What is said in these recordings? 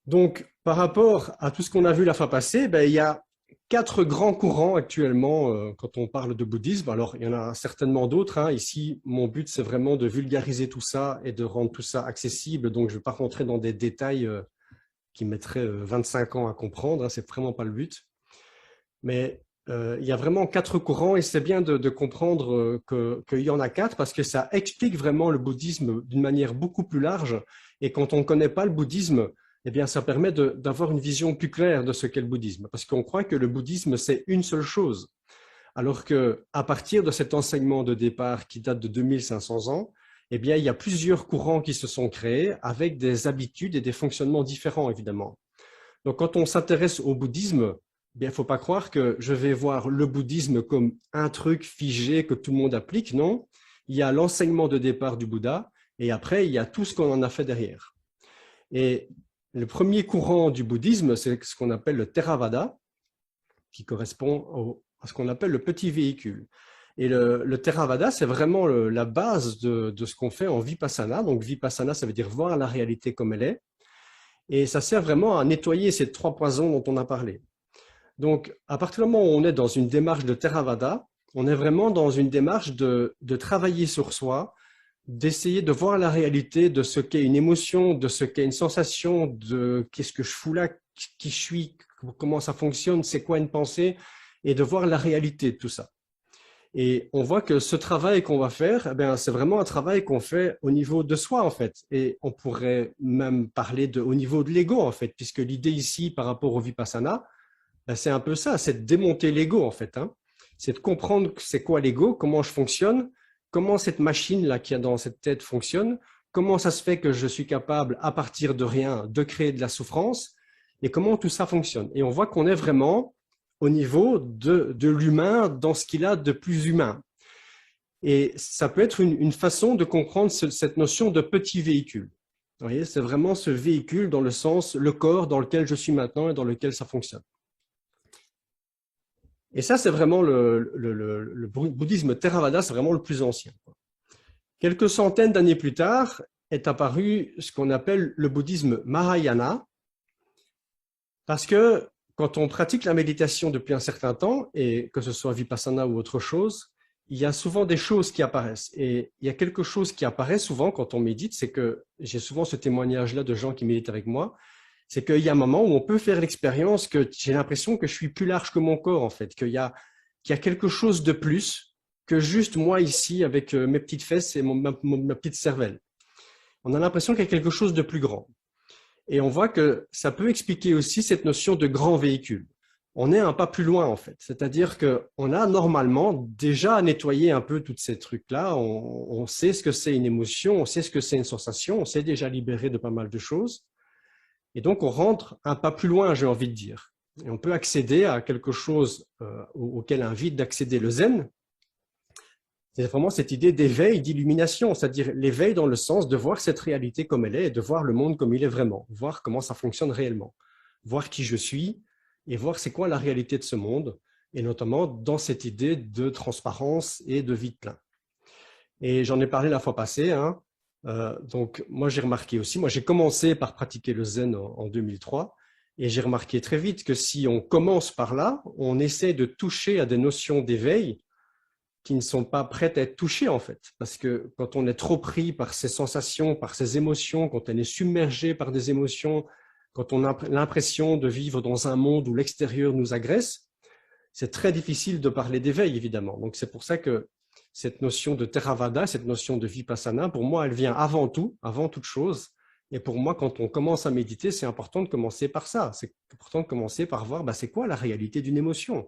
Donc, par rapport à tout ce qu'on a vu la fois passée, il y a quatre grands courants actuellement quand on parle de bouddhisme. Alors, il y en a certainement d'autres, hein. Ici, mon but, c'est vraiment de vulgariser tout ça et de rendre tout ça accessible. Donc, je ne vais pas rentrer dans des détails qui mettraient 25 ans à comprendre, hein. C'est vraiment pas le but. Mais il y a vraiment quatre courants et c'est bien de comprendre qu'il y en a quatre parce que ça explique vraiment le bouddhisme d'une manière beaucoup plus large. Et quand on ne connaît pas le bouddhisme, eh bien, ça permet d'avoir une vision plus claire de ce qu'est le bouddhisme. Parce qu'on croit que le bouddhisme, c'est une seule chose. Alors qu'à partir de cet enseignement de départ qui date de 2500 ans, eh bien, il y a plusieurs courants qui se sont créés avec des habitudes et des fonctionnements différents, évidemment. Donc, quand on s'intéresse au bouddhisme, il ne faut pas croire que je vais voir le bouddhisme comme un truc figé que tout le monde applique. Non, il y a l'enseignement de départ du Bouddha et après, il y a tout ce qu'on en a fait derrière. Et le premier courant du bouddhisme, c'est ce qu'on appelle le Theravada, qui correspond à ce qu'on appelle le petit véhicule. Et le Theravada, c'est vraiment la base de ce qu'on fait en Vipassana. Donc, Vipassana, ça veut dire voir la réalité comme elle est. Et ça sert vraiment à nettoyer ces trois poisons dont on a parlé. Donc, à partir du moment où on est dans une démarche de Theravada, on est vraiment dans une démarche de travailler sur soi, d'essayer de voir la réalité de ce qu'est une émotion, de ce qu'est une sensation, de qu'est-ce que je fous là, qui je suis, comment ça fonctionne, c'est quoi une pensée, et de voir la réalité de tout ça. Et on voit que ce travail qu'on va faire, c'est vraiment un travail qu'on fait au niveau de soi, en fait. Et on pourrait même parler au niveau de l'ego, en fait, puisque l'idée ici, par rapport au Vipassana, c'est un peu ça, c'est de démonter l'ego, en fait, hein. C'est de comprendre c'est quoi l'ego, comment je fonctionne, comment cette machine-là qu'il y a dans cette tête fonctionne, comment ça se fait que je suis capable, à partir de rien, de créer de la souffrance, et comment tout ça fonctionne. Et on voit qu'on est vraiment au niveau de l'humain dans ce qu'il a de plus humain. Et ça peut être une façon de comprendre cette notion de petit véhicule. Vous voyez, c'est vraiment ce véhicule dans le sens, le corps dans lequel je suis maintenant et dans lequel ça fonctionne. Et ça, c'est vraiment le bouddhisme Theravada, c'est vraiment le plus ancien. Quelques centaines d'années plus tard est apparu ce qu'on appelle le bouddhisme Mahayana, parce que quand on pratique la méditation depuis un certain temps, et que ce soit Vipassana ou autre chose, il y a souvent des choses qui apparaissent. Et il y a quelque chose qui apparaît souvent quand on médite, c'est que j'ai souvent ce témoignage-là de gens qui méditent avec moi, c'est qu'il y a un moment où on peut faire l'expérience que j'ai l'impression que je suis plus large que mon corps, en fait, qu'il y a quelque chose de plus que juste moi ici avec mes petites fesses et ma petite cervelle. On a l'impression qu'il y a quelque chose de plus grand. Et on voit que ça peut expliquer aussi cette notion de grand véhicule. On est un pas plus loin, en fait. C'est-à-dire qu'on a normalement déjà nettoyé un peu tous ces trucs-là. On sait ce que c'est une émotion, on sait ce que c'est une sensation, on s'est déjà libéré de pas mal de choses. Et donc, on rentre un pas plus loin, j'ai envie de dire. Et on peut accéder à quelque chose auquel invite d'accéder le zen. C'est vraiment cette idée d'éveil, d'illumination, c'est-à-dire l'éveil dans le sens de voir cette réalité comme elle est et de voir le monde comme il est vraiment, voir comment ça fonctionne réellement, voir qui je suis et voir c'est quoi la réalité de ce monde, et notamment dans cette idée de transparence et de vide plein. Et j'en ai parlé la fois passée, hein. Donc moi j'ai remarqué aussi, moi j'ai commencé par pratiquer le zen en 2003, et j'ai remarqué très vite que si on commence par là, on essaie de toucher à des notions d'éveil qui ne sont pas prêtes à être touchées, en fait. Parce que quand on est trop pris par ces sensations, par ces émotions, quand on est submergé par des émotions, quand on a l'impression de vivre dans un monde où l'extérieur nous agresse, c'est très difficile de parler d'éveil, évidemment. Donc c'est pour ça que cette notion de Theravada, cette notion de Vipassana, pour moi, elle vient avant tout, avant toute chose. Et pour moi, quand on commence à méditer, c'est important de commencer par ça. C'est important de commencer par voir, c'est quoi la réalité d'une émotion.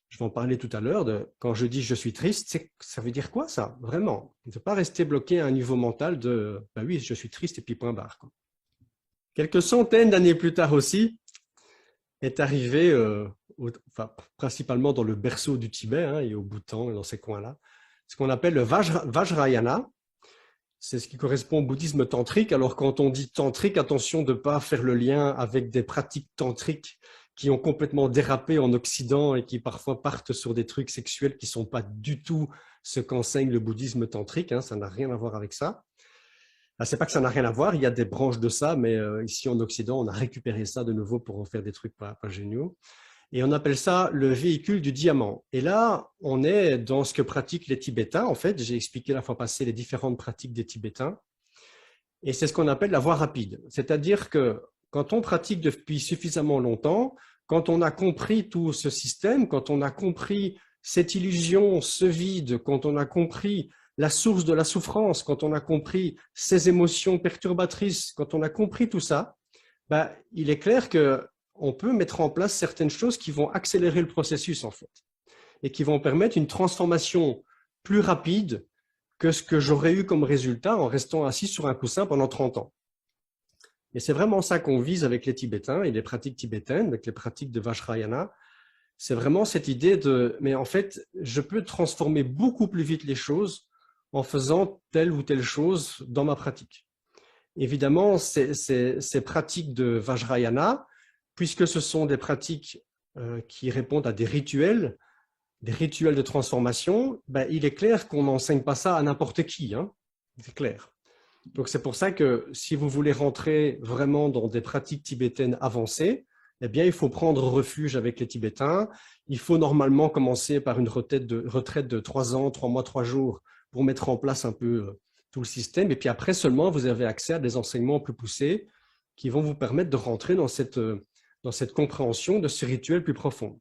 Je vais en parler tout à l'heure, quand je dis je suis triste, ça veut dire quoi ça, vraiment? Ne pas rester bloqué à un niveau mental de oui, je suis triste et puis point barre, quoi. Quelques centaines d'années plus tard aussi, est arrivé, principalement dans le berceau du Tibet, hein, et au Bhoutan et dans ces coins-là, ce qu'on appelle le Vajrayana. C'est ce qui correspond au bouddhisme tantrique. Alors quand on dit tantrique, attention de ne pas faire le lien avec des pratiques tantriques qui ont complètement dérapé en Occident et qui parfois partent sur des trucs sexuels qui ne sont pas du tout ce qu'enseigne le bouddhisme tantrique, hein, ça n'a rien à voir avec ça. C'est pas que ça n'a rien à voir, il y a des branches de ça, mais ici en Occident, on a récupéré ça de nouveau pour en faire des trucs pas géniaux. Et on appelle ça le véhicule du diamant. Et là, on est dans ce que pratiquent les Tibétains. En fait, j'ai expliqué la fois passée les différentes pratiques des Tibétains. Et c'est ce qu'on appelle la voie rapide. C'est-à-dire que quand on pratique depuis suffisamment longtemps, quand on a compris tout ce système, quand on a compris cette illusion, ce vide, quand on a compris la source de la souffrance, quand on a compris ces émotions perturbatrices, quand on a compris tout ça, ben, il est clair qu'on peut mettre en place certaines choses qui vont accélérer le processus en fait et qui vont permettre une transformation plus rapide que ce que j'aurais eu comme résultat en restant assis sur un coussin pendant 30 ans. Et c'est vraiment ça qu'on vise avec les Tibétains et les pratiques tibétaines, avec les pratiques de Vajrayana. C'est vraiment cette idée de, mais en fait, je peux transformer beaucoup plus vite les choses en faisant telle ou telle chose dans ma pratique. Évidemment, ces pratiques de Vajrayana, puisque ce sont des pratiques qui répondent à des rituels de transformation, ben, il est clair qu'on n'enseigne pas ça à n'importe qui, hein, c'est clair. Donc c'est pour ça que si vous voulez rentrer vraiment dans des pratiques tibétaines avancées, eh bien, il faut prendre refuge avec les Tibétains. Il faut normalement commencer par une retraite de 3 ans, 3 mois, 3 jours pour mettre en place un peu tout le système. Et puis après seulement, vous avez accès à des enseignements plus poussés qui vont vous permettre de rentrer dans cette compréhension de ce rituel plus profond.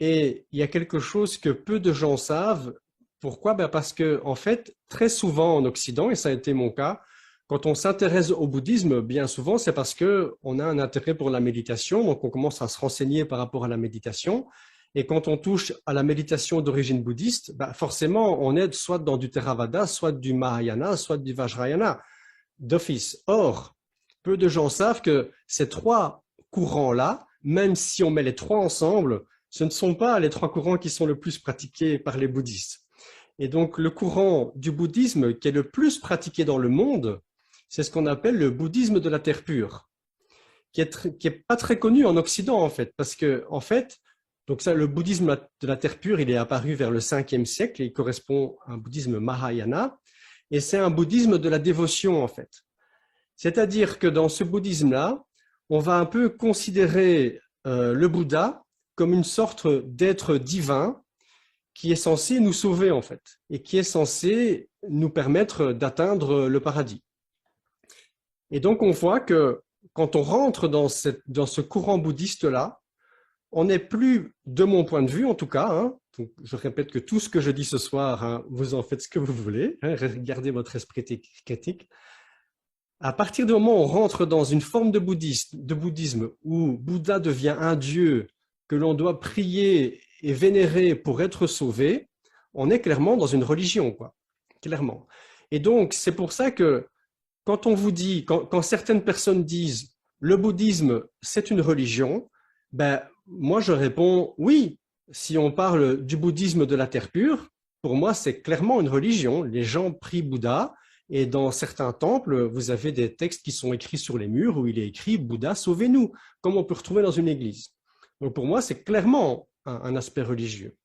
Et il y a quelque chose que peu de gens savent. Pourquoi? Ben parce que, en fait, très souvent en Occident, et ça a été mon cas, quand on s'intéresse au bouddhisme, bien souvent, c'est parce qu'on a un intérêt pour la méditation, donc on commence à se renseigner par rapport à la méditation. Et quand on touche à la méditation d'origine bouddhiste, ben forcément, on est soit dans du Theravada, soit du Mahayana, soit du Vajrayana, d'office. Or, peu de gens savent que ces 3 courants-là, même si on met les 3 ensemble, ce ne sont pas les 3 courants qui sont le plus pratiqués par les bouddhistes. Et donc, le courant du bouddhisme qui est le plus pratiqué dans le monde, c'est ce qu'on appelle le bouddhisme de la terre pure, qui est pas très connu en Occident, en fait, parce que, en fait, donc ça, le bouddhisme de la terre pure, il est apparu vers le 5e siècle et il correspond à un bouddhisme Mahayana, et c'est un bouddhisme de la dévotion, en fait. C'est-à-dire que dans ce bouddhisme-là, on va un peu considérer le Bouddha comme une sorte d'être divin qui est censé nous sauver, en fait, et qui est censé nous permettre d'atteindre le paradis. Et donc, on voit que quand on rentre dans ce courant bouddhiste-là, on n'est plus, de mon point de vue en tout cas, hein, donc je répète que tout ce que je dis ce soir, hein, vous en faites ce que vous voulez, hein, gardez votre esprit critique. À partir du moment où on rentre dans une forme de bouddhisme où Bouddha devient un dieu que l'on doit prier et vénérer pour être sauvé, on est clairement dans une religion, quoi, clairement. Et donc, c'est pour ça que quand on vous dit, quand certaines personnes disent le bouddhisme, c'est une religion, ben, moi je réponds oui, si on parle du bouddhisme de la terre pure, pour moi c'est clairement une religion. Les gens prient Bouddha et dans certains temples, vous avez des textes qui sont écrits sur les murs où il est écrit Bouddha, sauvez-nous, comme on peut retrouver dans une église. Donc pour moi, c'est clairement un aspect religieux.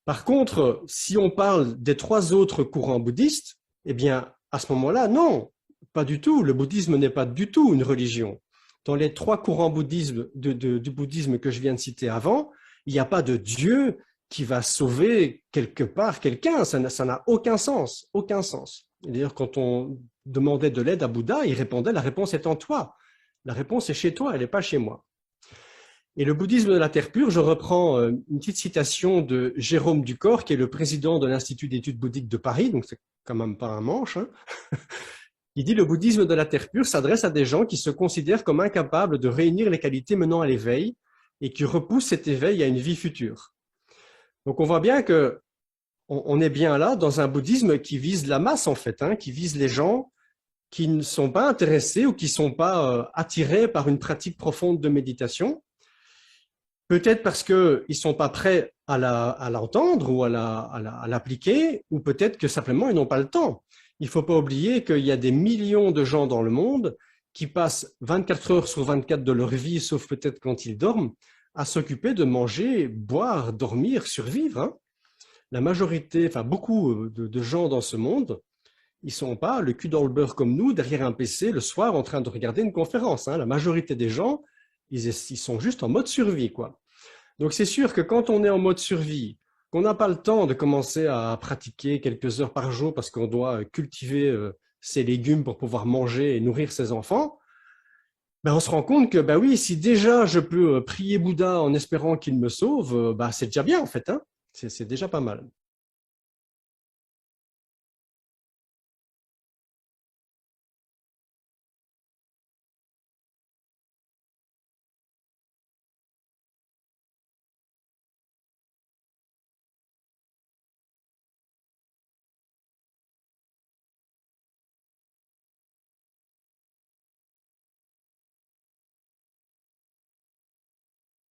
Par contre, si on parle des 3 autres courants bouddhistes, eh bien, à ce moment-là, non, pas du tout. Le bouddhisme n'est pas du tout une religion. Dans les 3 courants du bouddhisme que je viens de citer avant, il n'y a pas de Dieu qui va sauver quelque part quelqu'un. Ça n'a aucun sens, aucun sens. D'ailleurs, quand on demandait de l'aide à Bouddha, il répondait, la réponse est en toi. La réponse est chez toi, elle n'est pas chez moi. Et le bouddhisme de la terre pure, je reprends une petite citation de Jérôme Ducor, qui est le président de l'Institut d'études bouddhiques de Paris, donc c'est quand même pas un manche. Hein. Il dit « Le bouddhisme de la terre pure s'adresse à des gens qui se considèrent comme incapables de réunir les qualités menant à l'éveil et qui repoussent cet éveil à une vie future. » Donc on voit bien que on est bien là dans un bouddhisme qui vise la masse en fait, hein, qui vise les gens qui ne sont pas intéressés ou qui ne sont pas attirés par une pratique profonde de méditation. Peut-être parce qu'ils ne sont pas prêts à l'entendre ou à l'appliquer, ou peut-être que simplement ils n'ont pas le temps. Il ne faut pas oublier qu'il y a des millions de gens dans le monde qui passent 24 heures sur 24 de leur vie, sauf peut-être quand ils dorment, à s'occuper de manger, boire, dormir, survivre. Hein. La majorité, enfin beaucoup de gens dans ce monde, ils sont pas le cul dans le beurre comme nous, derrière un PC, le soir, en train de regarder une conférence, hein. La majorité des gens, ils sont juste en mode survie, quoi. Donc, c'est sûr que quand on est en mode survie, qu'on n'a pas le temps de commencer à pratiquer quelques heures par jour parce qu'on doit cultiver ses légumes pour pouvoir manger et nourrir ses enfants, ben on se rend compte que, ben oui, si déjà je peux prier Bouddha en espérant qu'il me sauve, ben c'est déjà bien en fait, hein. C'est déjà pas mal.